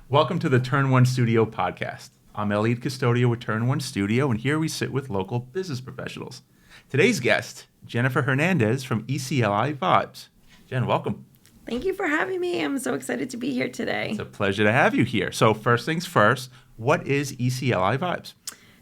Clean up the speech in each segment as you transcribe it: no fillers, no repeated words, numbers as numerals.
Welcome to the Turn One Studio podcast. I'm Eliud Custodio with Turn One Studio, and here we sit with local business professionals. Today's guest, Jennifer Hernandez from ECLI Vibes. Jen, welcome. Thank you for having me. I'm so excited to be here today. It's a pleasure to have you here. So first things first, what is ECLI Vibes?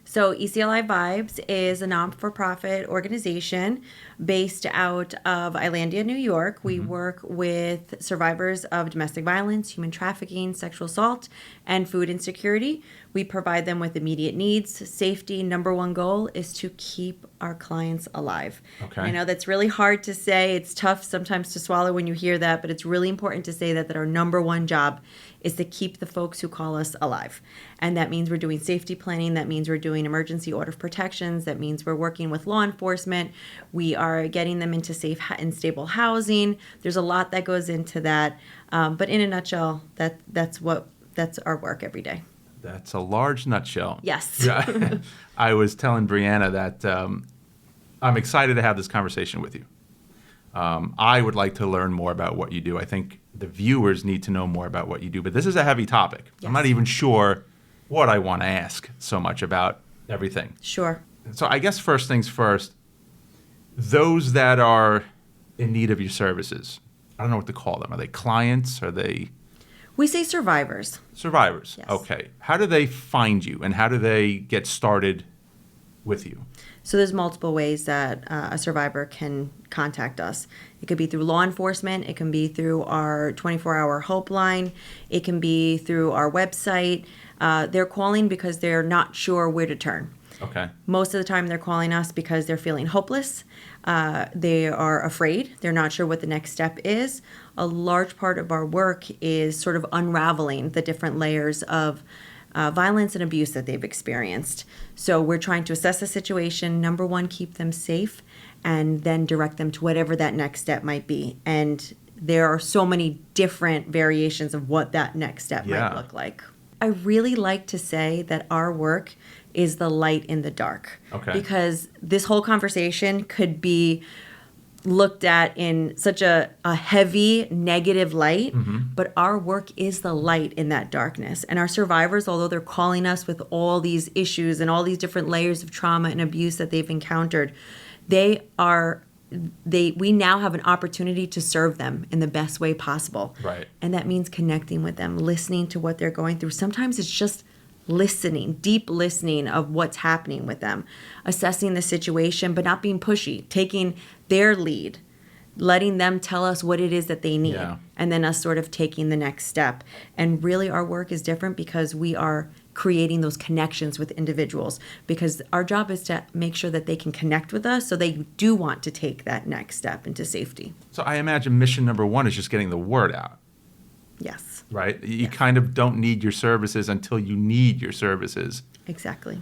So ECLI Vibes is a non-for-profit organization based out of Islandia, New York. We work with survivors of domestic violence, human trafficking, sexual assault, and food insecurity. We provide them with immediate needs, safety. Number one goal is to keep our clients alive. Okay. I know that's really hard to say. It's tough sometimes to swallow when you hear that, but it's really important to say that our number one job is to keep the folks who call us alive. And that means we're doing safety planning. That means we're doing emergency order of protections. That means we're working with law enforcement. We are getting them into safe and stable housing. There's a lot that goes into that. But in a nutshell, that's our work every day. That's a large nutshell. Yes. Yeah. I was telling Brianna that I'm excited to have this conversation with you. I would like to learn more about what you do. I think the viewers need to know more about what you do, but this is a heavy topic. Yes. I'm not even sure what I want to ask so much about everything. Sure. So I guess first things first, those that are in need of your services, I don't know what to call them. Are they clients? Are they... We say survivors. Survivors. Yes. Okay. How do they find you, and how do they get started with you? So there's multiple ways that a survivor can contact us. It could be through law enforcement. It can be through our 24-hour help line. It can be through our website. They're calling because they're not sure where to turn. Okay. Most of the time they're calling us because they're feeling hopeless. They are afraid. They're not sure what the next step is. A large part of our work is sort of unraveling the different layers of violence and abuse that they've experienced. So we're trying to assess the situation, number one, keep them safe, and then direct them to whatever that next step might be. And there are so many different variations of what that next step might look like. I really like to say that our work is the light in the dark. Okay. Because this whole conversation could be looked at in such a heavy negative light, but our work is the light in that darkness. And our survivors, although they're calling us with all these issues and all these different layers of trauma and abuse that they've encountered, we now have an opportunity to serve them in the best way possible. Right. And that means connecting with them, listening to what they're going through. Sometimes it's just listening, deep listening of what's happening with them, assessing the situation, but not being pushy, taking their lead, letting them tell us what it is that they need, and then us sort of taking the next step. And really our work is different because we are creating those connections with individuals, because our job is to make sure that they can connect with us so they do want to take that next step into safety. So I imagine mission number one is just getting the word out. Yes. Right? You kind of don't need your services until you need your services. Exactly.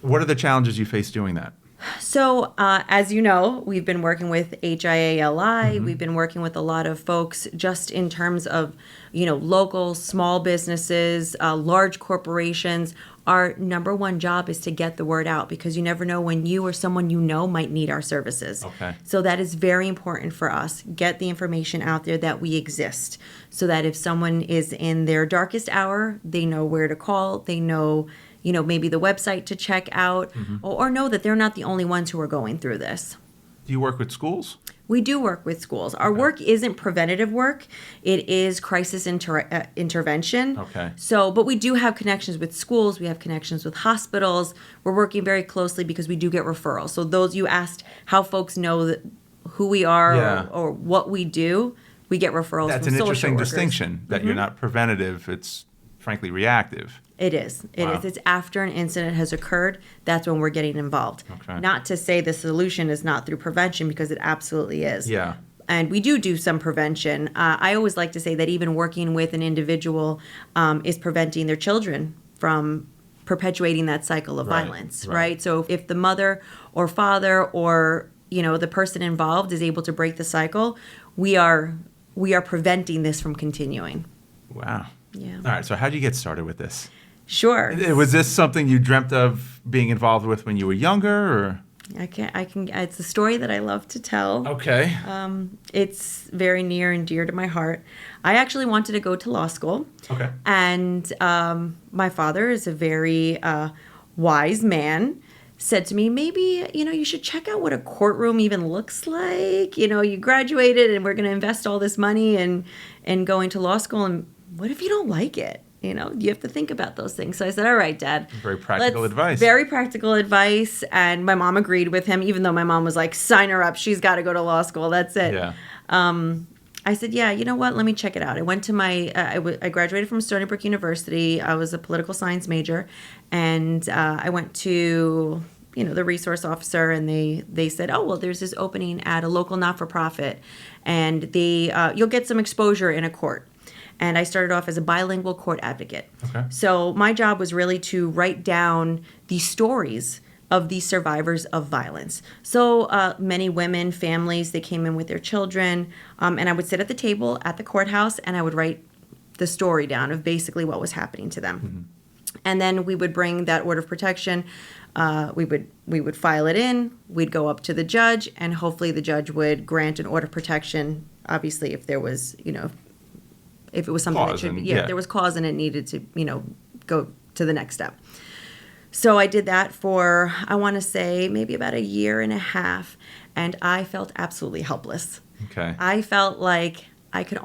What are the challenges you face doing that? So, as you know, we've been working with HIALI. We've been working with a lot of folks just in terms of, local, small businesses, large corporations. Our number one job is to get the word out, because you never know when you or someone you know might need our services. Okay. So that is very important for us. Get the information out there that we exist, so that if someone is in their darkest hour, they know where to call. They know, maybe the website to check out, or know that they're not the only ones who are going through this. Do you work with schools? We do work with schools. Our work isn't preventative work. It is crisis intervention. Okay. So, but we do have connections with schools. We have connections with hospitals. We're working very closely because we do get referrals. So those you asked how folks know who we are or what we do, we get referrals That's from an social interesting workers. distinction, that you're not preventative. It's frankly reactive. It is. It Wow. is. It's after an incident has occurred, that's when we're getting involved. Okay. Not to say the solution is not through prevention, because it absolutely is. Yeah. And we do some prevention. I always like to say that even working with an individual is preventing their children from perpetuating that cycle of violence, right? So if the mother or father or, the person involved is able to break the cycle, we are preventing this from continuing. Wow. Yeah. All right. So how did you get started with this? Sure. Was this something you dreamt of being involved with when you were younger, or? It's a story that I love to tell. Okay. It's very near and dear to my heart. I actually wanted to go to law school. Okay. And my father is a very wise man, said to me, maybe, you should check out what a courtroom even looks like. You graduated and we're going to invest all this money in going to law school. And what if you don't like it? You have to think about those things. So I said, all right, Dad. Very practical advice. Very practical advice. And my mom agreed with him, even though my mom was like, sign her up. She's got to go to law school. That's it. Yeah. I said, yeah, you know what? Let me check it out. I went to I graduated from Stony Brook University. I was a political science major. And I went to, the resource officer, and they said, oh, well, there's this opening at a local not-for-profit. And you'll get some exposure in a court. And I started off as a bilingual court advocate. Okay. So my job was really to write down the stories of these survivors of violence. So many women, families, they came in with their children, and I would sit at the table at the courthouse, and I would write the story down of basically what was happening to them. Mm-hmm. And then we would bring that order of protection. We would file it in. We'd go up to the judge, and hopefully the judge would grant an order of protection. Obviously, if there was, if it was something that should be, if there was cause and it needed to, go to the next step. So I did that for, I want to say, maybe about a year and a half, and I felt absolutely helpless. Okay. I felt like the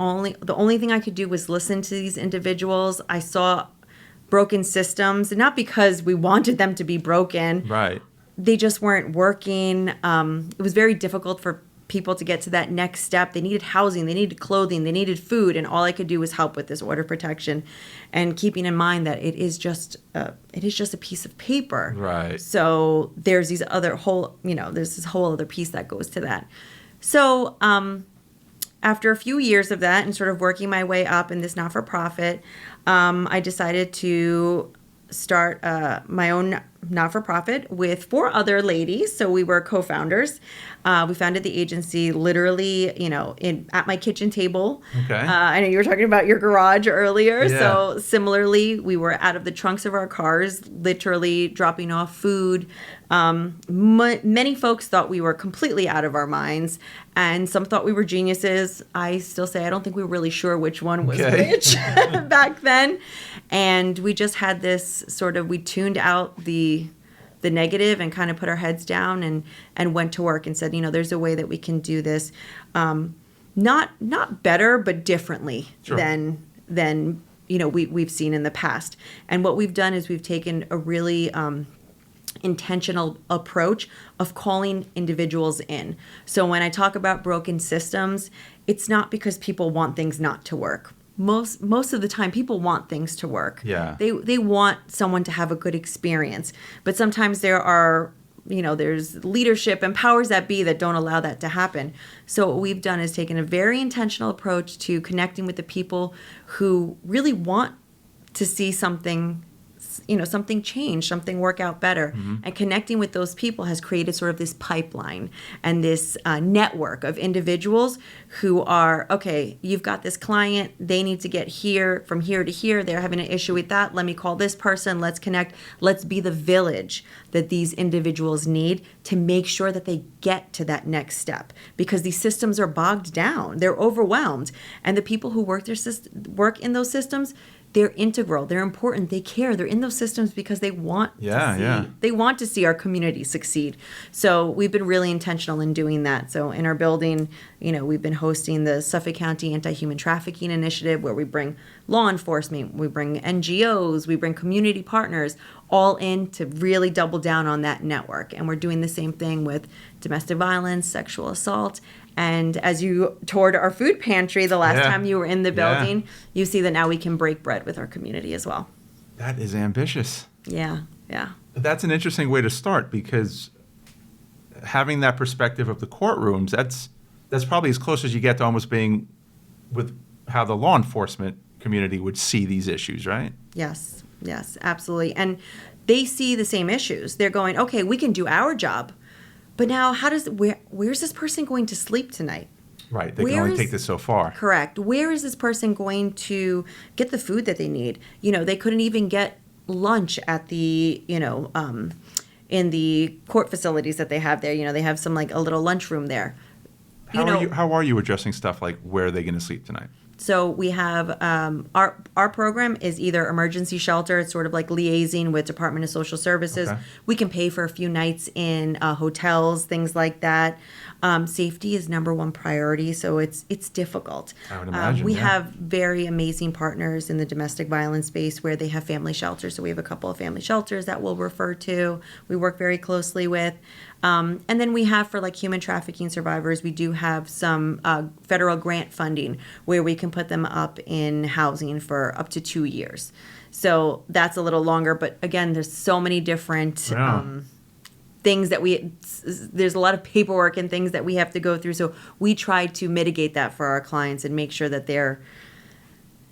only thing I could do was listen to these individuals. I saw broken systems, and not because we wanted them to be broken. Right. They just weren't working. It was very difficult for people to get to that next step. They needed housing, they needed clothing, they needed food, and all I could do was help with this order of protection, and keeping in mind that it is just a piece of paper. Right. So there's there's this whole other piece that goes to that. So after a few years of that and sort of working my way up in this not-for-profit, I decided to start my own not-for-profit with 4 other ladies. So we were co-founders. We founded the agency literally, at my kitchen table. Okay. I know you were talking about your garage earlier. Yeah. So similarly, we were out of the trunks of our cars, literally dropping off food. Many folks thought we were completely out of our minds, and some thought we were geniuses. I still say I don't think we were really sure which one was which back then. And we just had this we tuned out the negative and kind of put our heads down and went to work and said, there's a way that we can do this, not better, but differently than we've seen in the past. And what we've done is we've taken a really intentional approach of calling individuals in. So when I talk about broken systems, it's not because people want things not to work. Most of the time, people want things to work. Yeah. They want someone to have a good experience. But sometimes there's leadership and powers that be that don't allow that to happen. So what we've done is taken a very intentional approach to connecting with the people who really want to see something change, something work out better. Mm-hmm. And connecting with those people has created sort of this pipeline and this network of individuals who are, okay, you've got this client, they need to get from here to here, they're having an issue with that, let me call this person, let's connect, let's be the village that these individuals need to make sure that they get to that next step, because these systems are bogged down, they're overwhelmed, and the people who work in those systems, they're integral. They're important. They care. They're in those systems because they want they want to see our community succeed. So we've been really intentional in doing that. So in our building, we've been hosting the Suffolk County Anti-Human Trafficking Initiative, where we bring law enforcement, we bring NGOs, we bring community partners, all in to really double down on that network. And we're doing the same thing with domestic violence, sexual assault. And as you toured our food pantry the last time you were in the building, you see that now we can break bread with our community as well. That is ambitious. Yeah. That's an interesting way to start, because having that perspective of the courtrooms, that's probably as close as you get to almost being with how the law enforcement community would see these issues, right? Yes, absolutely. And they see the same issues. They're going, okay, we can do our job. But now, where's this person going to sleep tonight? Right, they can only take this so far. Correct. Where is this person going to get the food that they need? They couldn't even get lunch at the, in the court facilities that they have there. They have some like a little lunchroom there. How are you addressing stuff like where are they going to sleep tonight? So we have our program is either emergency shelter. It's sort of like liaising with Department of Social Services. Okay. We can pay for a few nights in hotels, things like that. Safety is number one priority, so it's difficult. I would imagine, we yeah. have very amazing partners in the domestic violence space where they have family shelters. So we have a couple of family shelters that we'll refer to. We work very closely with. And then we have for like human trafficking survivors, we do have some federal grant funding where we can put them up in housing for up to 2 years. So that's a little longer. But again, there's so many different things that there's a lot of paperwork and things that we have to go through. So we try to mitigate that for our clients and make sure that they're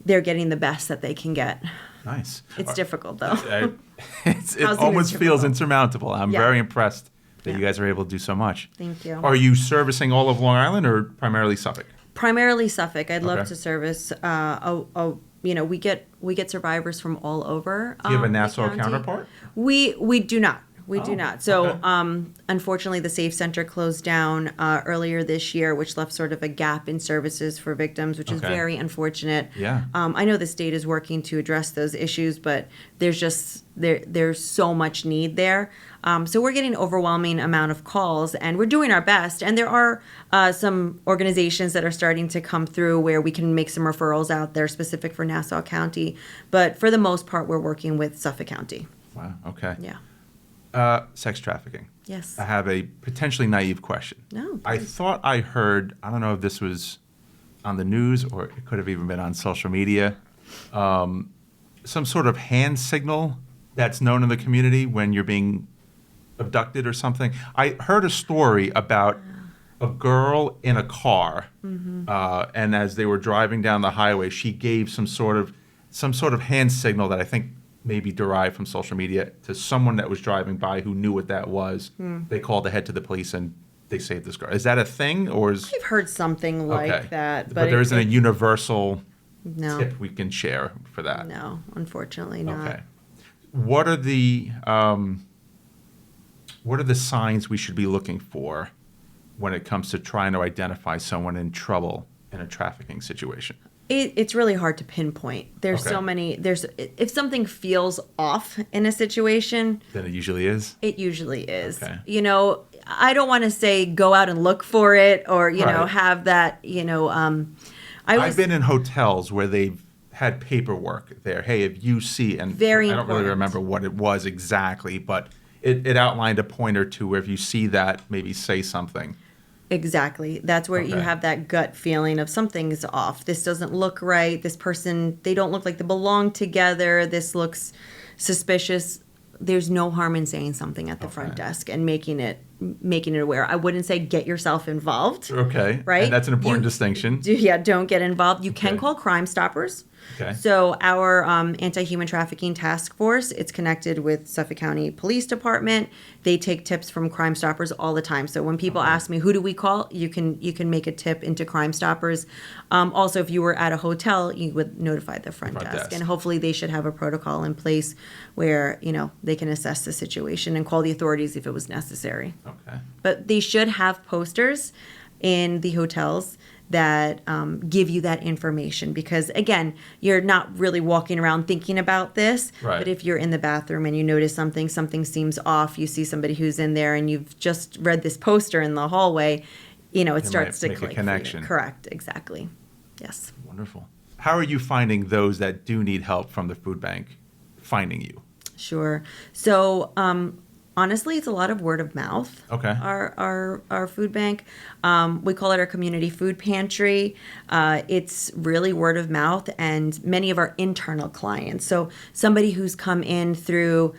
getting the best that they can get. Nice. It's difficult though. It Housing almost is feels difficult. insurmountable. I'm Yeah. very impressed that Yeah. you guys are able to do so much. Thank you. Are you servicing all of Long Island or primarily Suffolk? Primarily Suffolk. I'd love Okay. to service. We get survivors from all over. Do you have a the Nassau county. counterpart? We do not. We Oh, do not. So, okay. unfortunately, the Safe Center closed down earlier this year, which left sort of a gap in services for victims, which is Okay. very unfortunate. Yeah. I know the state is working to address those issues, but there's just there's so much need there. So we're getting overwhelming amount of calls, and we're doing our best. And there are some organizations that are starting to come through where we can make some referrals out there specific for Nassau County. But for the most part, we're working with Suffolk County. Wow. Okay. Yeah. Sex trafficking. Yes. I have a potentially naive question. No, I please. thought I heard, I don't know if this was on the news or it could have even been on social media, some sort of hand signal that's known in the community when you're being abducted or something. I heard a story about a girl in a car, and as they were driving down the highway, she gave some sort of hand signal that I think maybe derived from social media to someone that was driving by who knew what that was. They called ahead to the police and they saved this girl. Is that a thing, or is I've heard something like okay? that, But there isn't a universal no, tip we can share for that. no, unfortunately not. Okay. What are the signs we should be looking for when it comes to trying to identify someone in trouble in a trafficking situation? It's really hard to pinpoint. There's Okay. so many. If something feels off in a situation, Then it usually is. it usually is. Okay. I don't want to say go out and look for it or Right. have that. I've been in hotels where they've had paperwork there. Hey, if you see, and Very I don't really important. remember what it was exactly, but it outlined a point or two where if you see that, maybe say something. Exactly. That's where you Okay. have that gut feeling of something's off. This doesn't look right. This person, they don't look like they belong together. This looks suspicious. There's no harm in saying something at the front Okay. desk and making it aware. I wouldn't say get yourself involved. Okay. Right? And that's an important You- distinction. Don't get involved. You can Okay. call Crime Stoppers. Okay. So our anti-human trafficking task force, it's connected with Suffolk County Police Department. They take tips from Crime Stoppers all the time. So when people ask me, who do we call? You can make a tip into Crime Stoppers. Also, if you were at a hotel, you would notify the front desk. And hopefully they should have a protocol in place where, they can assess the situation and call the authorities if it was necessary. Okay. But they should have posters in the hotels that give you that information because, again, you're not really walking around thinking about this. Right. But if you're in the bathroom and you notice something seems off, you see somebody who's in there and you've just read this poster in the hallway, it starts to might make a click. for you. connection. Correct. Exactly. Yes. Wonderful. How are you finding those that do need help from the food bank finding you? Sure. So, honestly, it's a lot of word of mouth. Okay. Our food bank, we call it our community food pantry. It's really word of mouth, and many of our internal clients. So somebody who's come in through,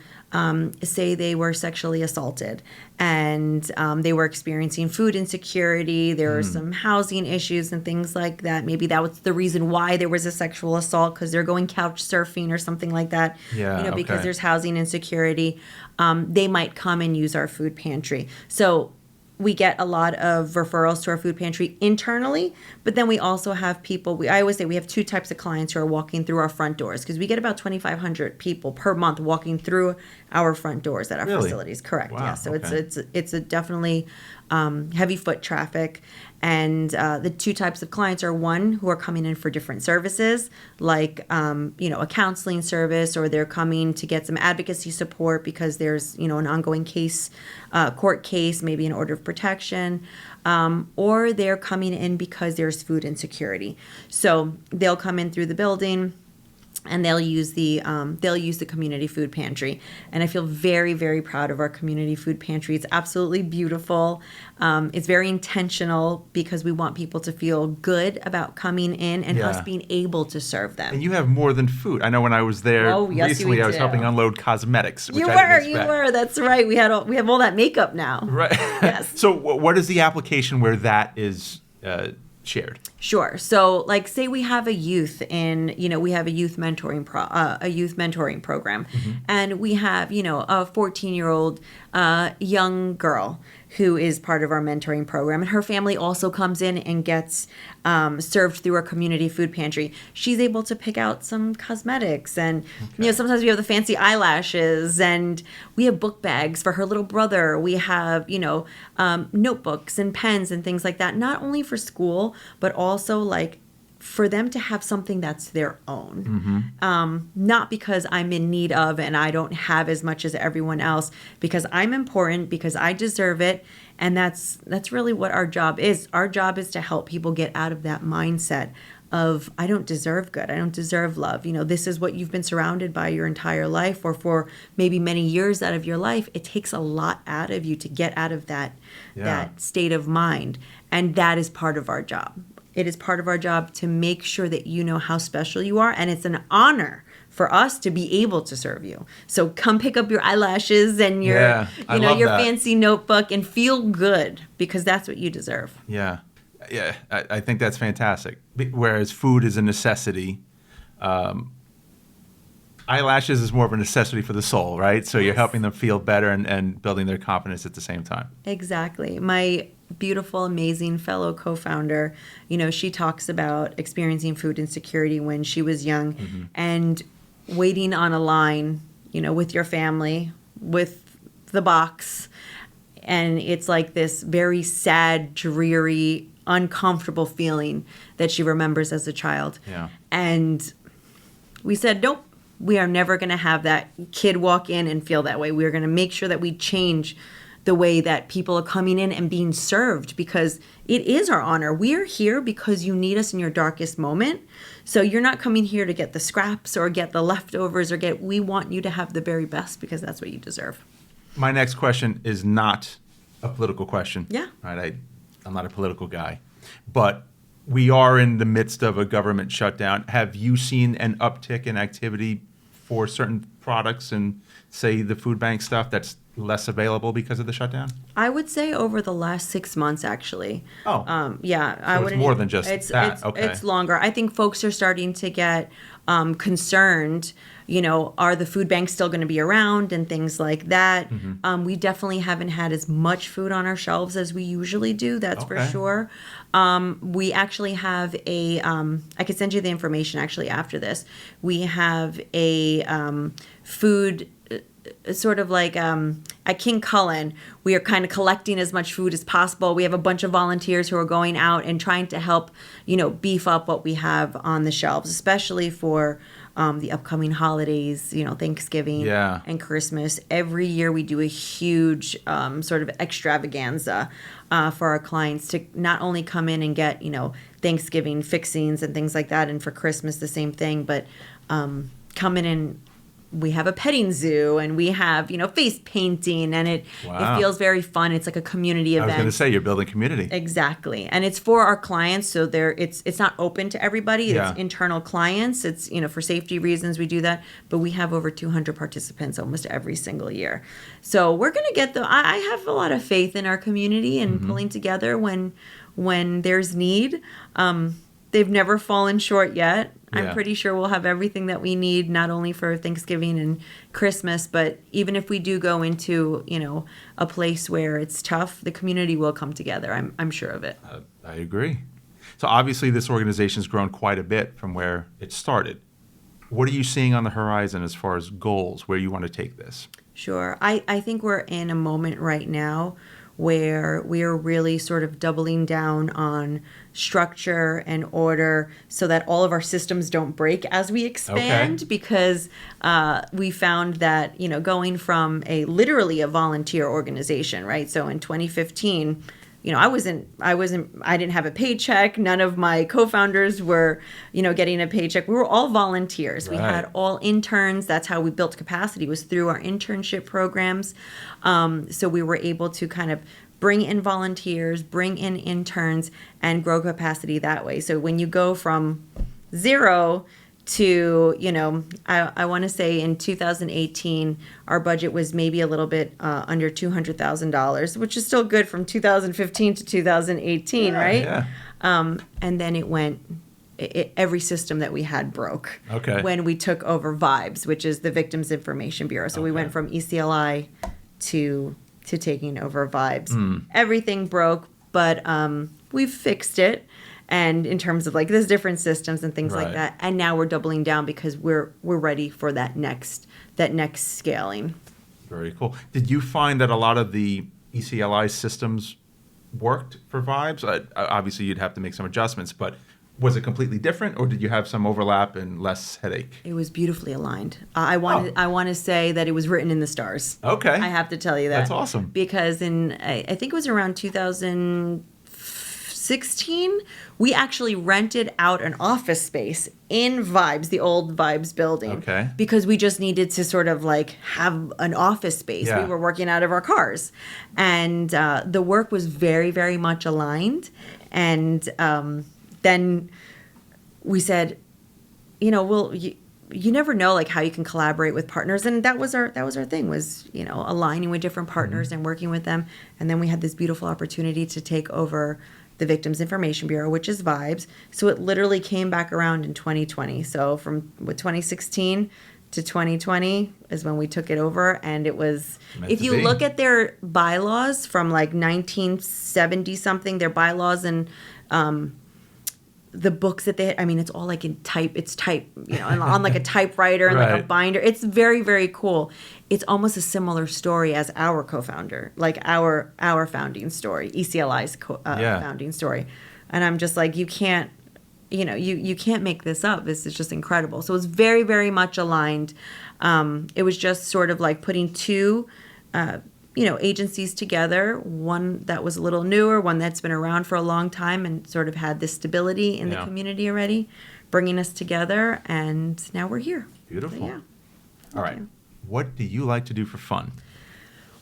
say they were sexually assaulted, and they were experiencing food insecurity. There are some housing issues and things like that. Maybe that was the reason why there was a sexual assault because they're going couch surfing or something like that. Yeah, Because okay. there's housing insecurity. They might come and use our food pantry. So we get a lot of referrals to our food pantry internally, but then we also have people, I always say we have two types of clients who are walking through our front doors, because we get about 2,500 people per month walking through our front doors at our Really? facilities. Correct. Wow, Yeah. So okay. it's a definitely heavy foot traffic. And the two types of clients are one who are coming in for different services, like a counseling service, or they're coming to get some advocacy support because there's an ongoing case, court case, maybe an order of protection, or they're coming in because there's food insecurity. So they'll come in through the building, and they'll use the community food pantry. And I feel very, very proud of our community food pantry. It's absolutely beautiful. It's very intentional because we want people to feel good about coming in and us being able to serve them. And you have more than food. I know when I was there recently, I was helping unload cosmetics. Which You I didn't expect. were. That's right. We have all that makeup now. Right. Yes. So what is the application where that is shared? Sure. So, like, say we have a youth we have a youth mentoring program, and we have a 14-year-old young girl who is part of our mentoring program, and her family also comes in and gets served through our community food pantry. She's able to pick out some cosmetics, and sometimes we have the fancy eyelashes, and we have book bags for her little brother. We have notebooks and pens and things like that, not only for school but also like for them to have something that's their own. Not because I'm in need of and I don't have as much as everyone else, because I'm important, because I deserve it. And that's really what our job is. Our job is to help people get out of that mindset of, I don't deserve good, I don't deserve love. This is what you've been surrounded by your entire life, or for maybe many years out of your life. It takes a lot out of you to get out of that state of mind. And that is part of our job. It is part of our job to make sure that you know how special you are, and it's an honor for us to be able to serve you. So come pick up your eyelashes and your fancy notebook and feel good, because that's what you deserve. Yeah. Yeah, I think that's fantastic. Whereas food is a necessity, eyelashes is more of a necessity for the soul, right? So you're helping them feel better and building their confidence at the same time. Exactly. My beautiful, amazing fellow co-founder, she talks about experiencing food insecurity when she was young, and waiting on a line, with your family, with the box. And it's like this very sad, dreary, uncomfortable feeling that she remembers as a child. Yeah. And we said, nope, we are never going to have that kid walk in and feel that way. We are going to make sure that we change the way that people are coming in and being served, because it is our honor. We are here because you need us in your darkest moment. So you're not coming here to get the scraps or get the leftovers we want you to have the very best, because that's what you deserve. My next question is not a political question. Yeah. Right. I'm not a political guy, but we are in the midst of a government shutdown. Have you seen an uptick in activity for certain products and, say, the food bank stuff that's less available because of the shutdown? I would say over the last 6 months, actually. Oh. Yeah. So it's more than just that. It's longer. I think folks are starting to get concerned, are the food banks still going to be around and things like that. We definitely haven't had as much food on our shelves as we usually do, that's for sure. We actually have I could send you the information actually after this. We have a food sort of like at King Cullen, we are kind of collecting as much food as possible. We have a bunch of volunteers who are going out and trying to help, beef up what we have on the shelves, especially for the upcoming holidays, Thanksgiving and Christmas. Every year we do a huge sort of extravaganza for our clients to not only come in and get, Thanksgiving fixings and things like that, and for Christmas the same thing, but come in and we have a petting zoo, and we have, face painting, and it feels very fun. It's like a community event. I was going to say, you're building community. Exactly. And it's for our clients, so it's not open to everybody. Yeah. It's internal clients. It's, for safety reasons we do that, but we have over 200 participants almost every single year. So we're going to get I have a lot of faith in our community and pulling together when there's need. they've never fallen short yet. I'm Yeah. pretty sure we'll have everything that we need, not only for Thanksgiving and Christmas, but even if we do go into, a place where it's tough, the community will come together. I'm sure of it. I agree. So obviously this organization's grown quite a bit from where it started. What are you seeing on the horizon as far as goals, where you want to take this? Sure. I think we're in a moment right now where we are really sort of doubling down on structure and order so that all of our systems don't break as we expand. Okay. Because we found that, going from literally a volunteer organization, right? So in 2015, I didn't have a paycheck. None of my co-founders were, getting a paycheck. We were all volunteers. We had all interns. That's how we built capacity, was through our internship programs. So we were able to kind of bring in volunteers, bring in interns, and grow capacity that way. So when you go from zero to, I want to say in 2018, our budget was maybe a little bit under $200,000, which is still good from 2015 to 2018, right? Yeah. And then it went, every system that we had broke when we took over Vibes, which is the Victims Information Bureau. So we went from ECLI to taking over Vibes. Everything broke, but we've fixed it. And in terms of there's different systems and things like that. And now we're doubling down because we're ready for that next scaling. Very cool. Did you find that a lot of the ECLI systems worked for Vibes? Obviously, you'd have to make some adjustments, but was it completely different, or did you have some overlap and less headache? It was beautifully aligned. I want to say that it was written in the stars. Okay. I have to tell you that. That's awesome. Because I think it was around 2016, we actually rented out an office space in Vibes, the old Vibes building. Okay. Because we just needed to sort of have an office space. Yeah. We were working out of our cars. And the work was very, very much aligned. And then we said, you never know how you can collaborate with partners, and that was our thing, was aligning with different partners and working with them. And then we had this beautiful opportunity to take over the Victims Information Bureau, which is Vibes. So it literally came back around in 2020. So from 2016 to 2020 is when we took it over, and it was, if you look at their bylaws from 1970 something, their bylaws and the books that they, it's all in type, it's type, on a typewriter and a binder. It's very, very cool. It's almost a similar story as our co-founder, our founding story, ECLI's founding story. And I'm just you can't, you can't make this up. This is just incredible. So it's very, very much aligned. It was just sort of putting two, agencies together, one that was a little newer, one that's been around for a long time and sort of had this stability in the community already, bringing us together, and now we're here. Beautiful. So, yeah. All right. What do you like to do for fun?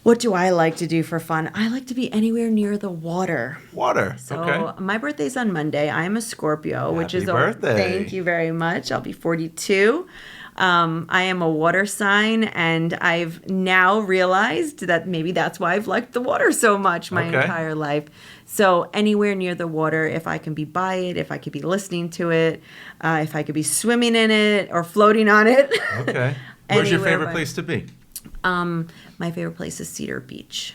What do I like to do for fun? I like to be anywhere near the water. Water. So my birthday's on Monday. I am a Scorpio, which is Happy birthday. Thank you very much. I'll be 42. I am a water sign, and I've now realized that maybe that's why I've liked the water so much my entire life. So anywhere near the water, if I can be by it, if I could be listening to it, if I could be swimming in it or floating on it. Okay. Where's your favorite place to be? My favorite place is Cedar Beach.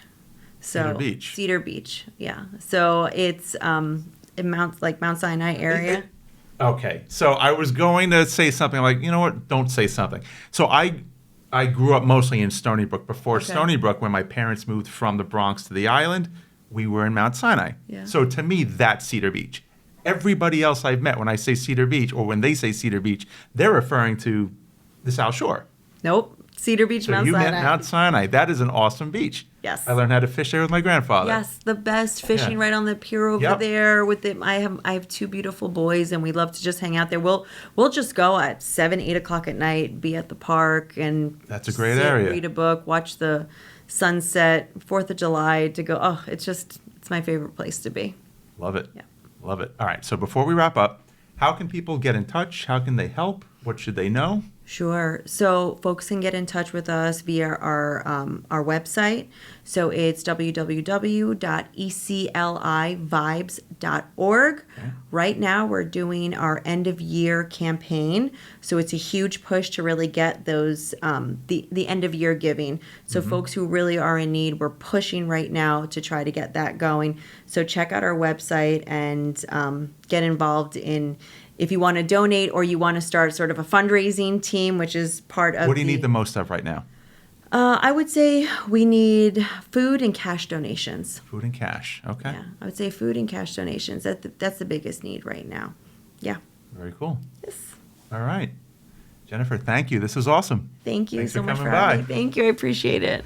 So Cedar Beach, yeah. So it's in Mount Sinai area. Okay, so I was going to say something you know what? Don't say something. So I grew up mostly in Stony Brook. Before Stony Brook, when my parents moved from the Bronx to the island, we were in Mount Sinai. Yeah. So to me, that's Cedar Beach. Everybody else I've met, when I say Cedar Beach, or when they say Cedar Beach, they're referring to the South Shore. Nope. Cedar Beach, So Mount Sinai. you meant Mount Sinai. That is an awesome beach. Yes. I learned how to fish there with my grandfather. Yes, the best fishing right on the pier over there with it. I have two beautiful boys, and we love to just hang out there. We'll just go at 7, 8 o'clock at night, be at the park, and that's a great area. Read a book, watch the sunset, 4th of July to go. Oh, it's my favorite place to be. Love it. Yeah. Love it. All right. So before we wrap up, how can people get in touch? How can they help? what should they know? Sure. So folks can get in touch with us via our website. So it's www.eclivibes.org. Okay. Right now we're doing our end of year campaign. So it's a huge push to really get those the end of year giving. So folks who really are in need, we're pushing right now to try to get that going. So check out our website and get involved in. If you want to donate or you want to start sort of a fundraising team, which is part of What do you need the most of right now? I would say we need food and cash donations. Food and cash. Okay. Yeah, I would say food and cash donations. That's the biggest need right now. Yeah. Very cool. Yes. All right. Jennifer, thank you. This was awesome. Thank you Thanks so for much for coming having by. me. Thank you. I appreciate it.